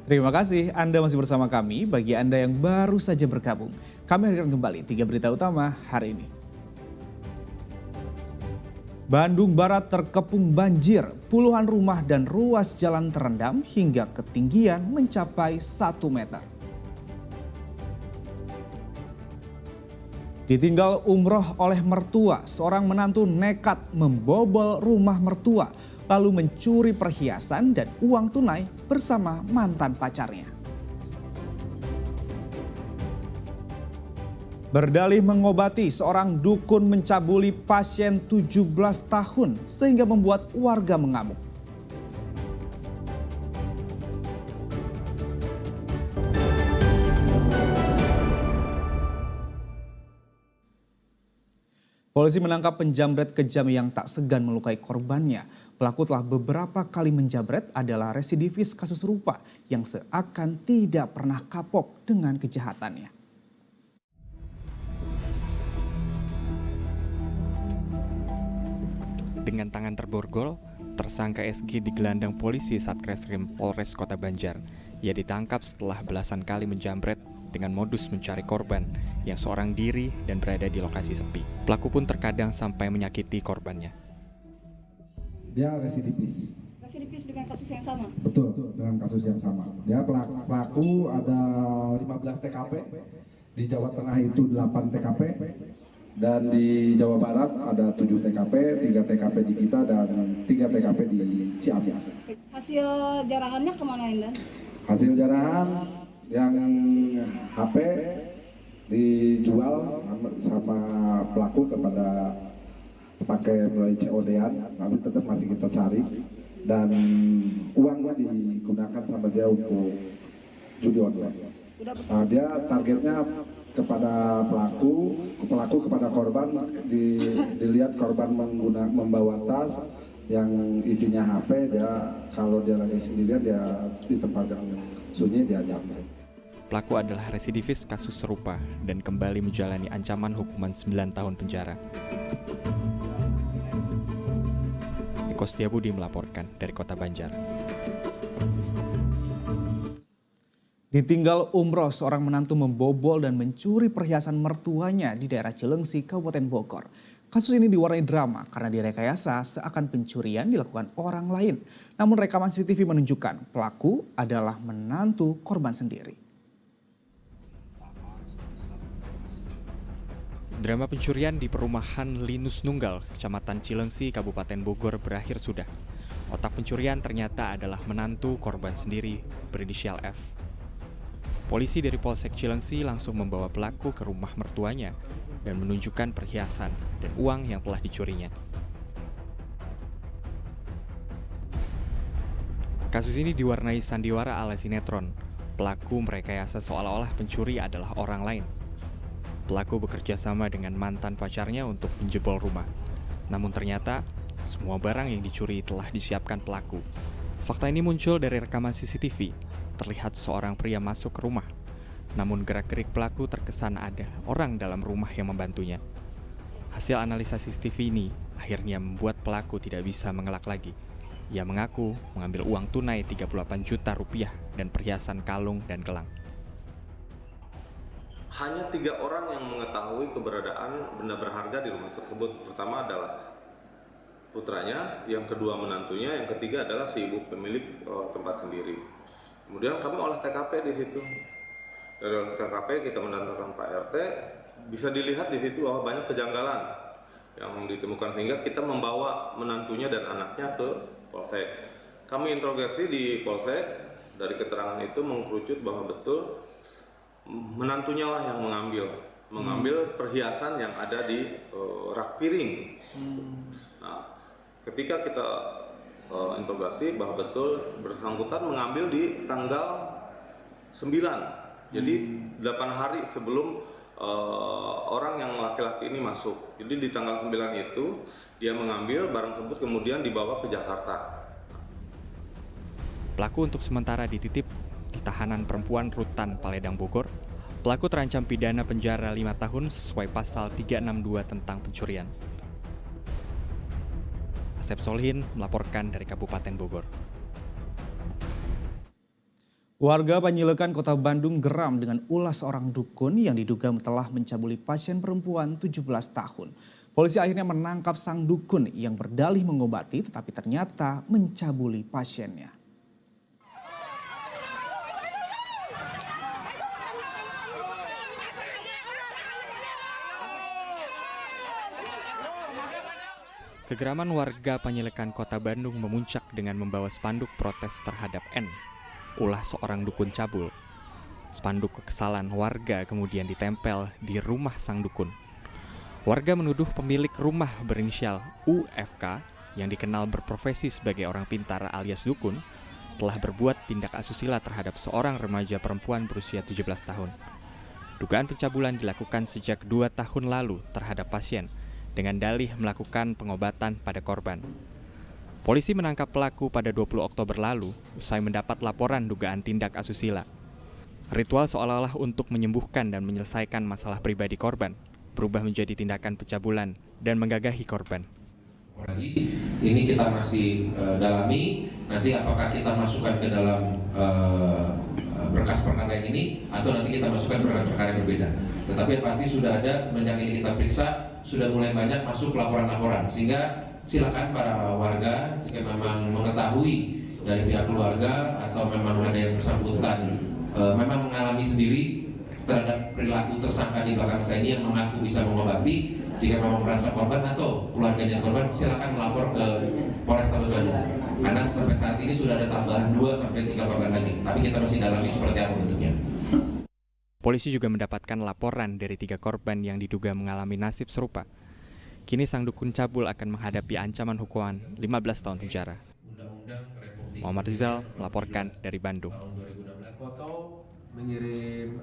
Terima kasih Anda masih bersama kami. Bagi Anda yang baru saja bergabung, kami hadirkan kembali 3 berita utama hari ini. Bandung Barat terkepung banjir, puluhan rumah dan ruas jalan terendam hingga ketinggian mencapai 1 meter. Ditinggal umroh oleh mertua, seorang menantu nekat membobol rumah mertua, lalu mencuri perhiasan dan uang tunai bersama mantan pacarnya. Berdalih mengobati, seorang dukun mencabuli pasien 17 tahun sehingga membuat warga mengamuk. Polisi menangkap penjamret kejam yang tak segan melukai korbannya. Pelaku telah beberapa kali menjamret, adalah residivis kasus serupa yang seakan tidak pernah kapok dengan kejahatannya. Dengan tangan terborgol, tersangka SG digelandang polisi Satreskrim Polres Kota Banjar. Ia ditangkap setelah belasan kali menjamret dengan modus mencari korban yang seorang diri dan berada di lokasi sepi. Pelaku pun terkadang sampai menyakiti korbannya. Dia residivis. Residivis dengan kasus yang sama? Betul, dengan kasus yang sama. Dia pelaku ada 15 TKP, di Jawa Tengah itu 8 TKP, dan di Jawa Barat ada 7 TKP, 3 TKP di kita dan 3 TKP di Ciamis. Hasil jarahannya kemana Indan? Hasil jarahan yang HP dijual sama pelaku kepada pakai melalui COD-an, tapi tetap masih kita cari, dan uangnya digunakan sama dia untuk judi online. Nah, dia targetnya kepada pelaku kepada korban, dilihat korban membawa tas yang isinya HP, dia kalau dia lagi sendirian, dia di tempat yang sunyi dia jamret. Pelaku adalah residivis kasus serupa dan kembali menjalani ancaman hukuman 9 tahun penjara. Eko Setiabudi melaporkan dari Kota Banjar. Ditinggal umroh, seorang menantu membobol dan mencuri perhiasan mertuanya di daerah Cilengsi, Kabupaten Bogor. Kasus ini diwarnai drama karena direkayasa seakan pencurian dilakukan orang lain. Namun rekaman CCTV menunjukkan pelaku adalah menantu korban sendiri. Drama pencurian di perumahan Linus Nunggal, Kecamatan Cilengsi, Kabupaten Bogor berakhir sudah. Otak pencurian ternyata adalah menantu korban sendiri berinisial F. Polisi dari Polsek Cilengsi langsung membawa pelaku ke rumah mertuanya dan menunjukkan perhiasan dan uang yang telah dicurinya. Kasus ini diwarnai sandiwara ala sinetron. Pelaku merekayasa seolah-olah pencuri adalah orang lain. Pelaku bekerja sama dengan mantan pacarnya untuk menjebol rumah. Namun ternyata semua barang yang dicuri telah disiapkan pelaku. Fakta ini muncul dari rekaman CCTV. Terlihat seorang pria masuk ke rumah. Namun gerak-gerik pelaku terkesan ada orang dalam rumah yang membantunya. Hasil analisa CCTV ini akhirnya membuat pelaku tidak bisa mengelak lagi. Ia mengaku mengambil uang tunai 38 juta rupiah dan perhiasan kalung dan gelang. Hanya 3 orang yang mengetahui keberadaan benda berharga di rumah tersebut. Pertama adalah putranya, yang kedua menantunya, yang ketiga adalah si ibu pemilik tempat sendiri. Kemudian kami olah TKP di situ. Dari olah TKP kita mendatangkan Pak RT, bisa dilihat di situ bahwa banyak kejanggalan yang ditemukan sehingga kita membawa menantunya dan anaknya ke Polsek. Kami interogasi di Polsek, dari keterangan itu mengkerucut bahwa betul menantunya lah yang mengambil perhiasan yang ada di rak piring. Nah, ketika kita interogasi bahwa betul bersangkutan mengambil di tanggal 9, jadi 8 hari sebelum orang yang laki-laki ini masuk. Jadi di tanggal 9 itu dia mengambil barang tersebut kemudian dibawa ke Jakarta. Pelaku untuk sementara dititip di tahanan perempuan Rutan Paledang Bogor. Pelaku terancam pidana penjara 5 tahun sesuai pasal 362 tentang pencurian. Asep Solihin melaporkan dari Kabupaten Bogor. Warga Panjilekan, Kota Bandung geram dengan ulah seorang dukun yang diduga telah mencabuli pasien perempuan 17 tahun. Polisi akhirnya menangkap sang dukun yang berdalih mengobati tetapi ternyata mencabuli pasiennya. Kegeraman warga Panjilekan, Kota Bandung memuncak dengan membawa spanduk protes terhadap N, ulah seorang dukun cabul. Spanduk kekesalan warga kemudian ditempel di rumah sang dukun. Warga menuduh pemilik rumah berinisial UFK yang dikenal berprofesi sebagai orang pintar alias dukun telah berbuat tindak asusila terhadap seorang remaja perempuan berusia 17 tahun. Dugaan pencabulan dilakukan sejak 2 tahun lalu terhadap pasien dengan dalih melakukan pengobatan pada korban. Polisi menangkap pelaku pada 20 Oktober lalu usai mendapat laporan dugaan tindak asusila. Ritual seolah-olah untuk menyembuhkan dan menyelesaikan masalah pribadi korban berubah menjadi tindakan pencabulan dan menggagahi korban. Lagi, ini kita masih dalami, nanti apakah kita masukkan ke dalam berkas perkara yang ini atau nanti kita masukkan berkas perkara yang berbeda. Tetapi yang pasti sudah ada semenjak ini kita periksa, sudah mulai banyak masuk laporan-laporan, sehingga silakan para warga jika memang mengetahui dari pihak keluarga atau memang ada yang bersangkutan memang mengalami sendiri terhadap perilaku tersangka di belakang saya ini yang mengaku bisa mengobati, jika memang merasa korban atau keluarganya korban, silakan melapor ke Polrestabes Bandung. Karena sampai saat ini sudah ada tambahan 2-3 korban lagi, tapi kita masih dalami seperti apa bentuknya. Polisi juga mendapatkan laporan dari 3 korban yang diduga mengalami nasib serupa. Kini sang dukun cabul akan menghadapi ancaman hukuman 15 tahun penjara. Muhammad Rizal melaporkan dari Bandung. Foto mengirim